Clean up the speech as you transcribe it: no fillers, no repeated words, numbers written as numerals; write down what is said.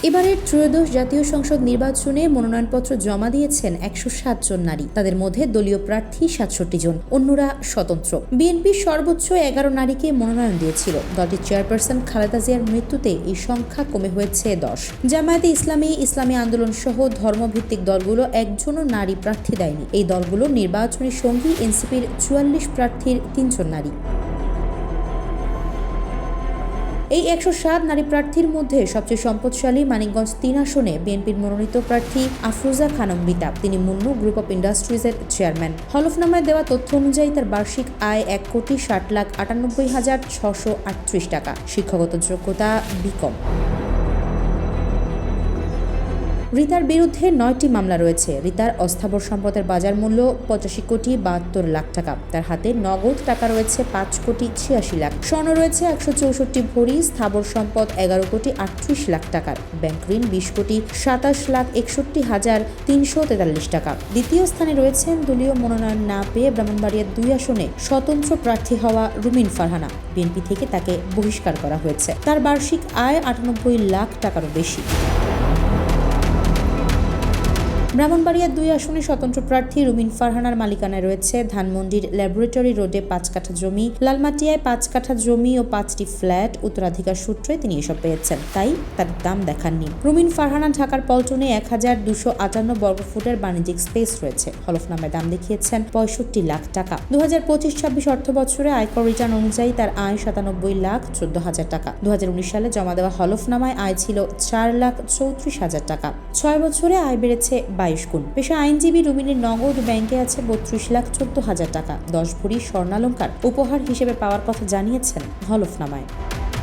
এবারের ত্রয়োদশ জাতীয় সংসদ নির্বাচনে মনোনয়নপত্র জমা দিয়েছেন 107 জন নারী। তাদের মধ্যে দলীয় প্রার্থী 67 জন, অন্যরা স্বতন্ত্র। বিএনপি সর্বোচ্চ 11 নারীকে মনোনয়ন দিয়েছিল। দলটির চেয়ারপারসন খালেদা জিয়ার মৃত্যুতে এই সংখ্যা কমে হয়েছে 10। জামায়াতে ইসলামী, ইসলামী আন্দোলন সহ ধর্মভিত্তিক দলগুলো একজনও নারী প্রার্থী দেয়নি। এই দলগুলোর নির্বাচনী সঙ্গী এনসিপির 44 প্রার্থীর 3 জন নারী। এই 107 নারী প্রার্থীর মধ্যে সবচেয়ে সম্পদশালী মানিকগঞ্জ 3 আসনে বিএনপির মনোনীত প্রার্থী আফরোজা খানম রিতা। তিনি মুন্নু গ্রুপ অব ইন্ডাস্ট্রিজের চেয়ারম্যান। হলফনামায় দেওয়া তথ্য অনুযায়ী তার বার্ষিক আয় 1,60,98,638 টাকা। শিক্ষাগত যোগ্যতা বিকম। রিতার বিরুদ্ধে 9টি মামলা রয়েছে। রিতার অস্থাবর সম্পদের বাজার মূল্য 85,72 লাখ টাকা। তার হাতে নগদ টাকা রয়েছে 5,86 লাখ, স্বর্ণ রয়েছে 164 ভরি, স্থাবর সম্পদ 11,38 লাখ টাকার, ব্যাংক ঋণ 20,27,61,343 টাকা। দ্বিতীয় স্থানে রয়েছেন দলীয় মনোনয়ন না পেয়ে ব্রাহ্মণবাড়িয়ার 2 আসনে স্বতন্ত্র প্রার্থী হওয়া রুমিন ফারহানা। বিএনপি থেকে তাকে বহিষ্কার করা হয়েছে। তার বার্ষিক আয় 98 লাখ টাকারও বেশি। ব্রাহ্মণবাড়িয়ার 2 আসনে স্বতন্ত্র প্রার্থী রুমিন ফারহানার মালিকানায় রয়েছে ধানমন্ডির ল্যাবরেটরি রোডে 5 কাঠা জমি, লালমাটিয়ায় 5 কাঠা জমি ও 5টি ফ্ল্যাট। উত্তরাধিকার সূত্রে তিনি এসব পেয়েছেন, তাই তার দাম দেখাননি। রুমিন ফারহানা ঢাকার পল্টনে 1258 বর্গফুটের বাণিজ্যিক স্পেস রয়েছে। হলফনামায় দাম দেখিয়েছেন 65 লাখ টাকা। 2025-26 অর্থ বছরে আয়কর রিটার্ন অনুযায়ী তার আয় 97,14,000 টাকা। 2019 সালে জমা দেওয়া হলফনামায় আয় ছিল 4,34,000 টাকা। 6 বছরে আয় বেড়েছে 22 গুণ। পেশা আইনজীবী রুমিনের নগদ ব্যাংকে আছে 32,14,000 টাকা। 10 ভরি স্বর্ণালংকার উপহার হিসেবে পাওয়ার কথা জানিয়েছেন হলফনামায়।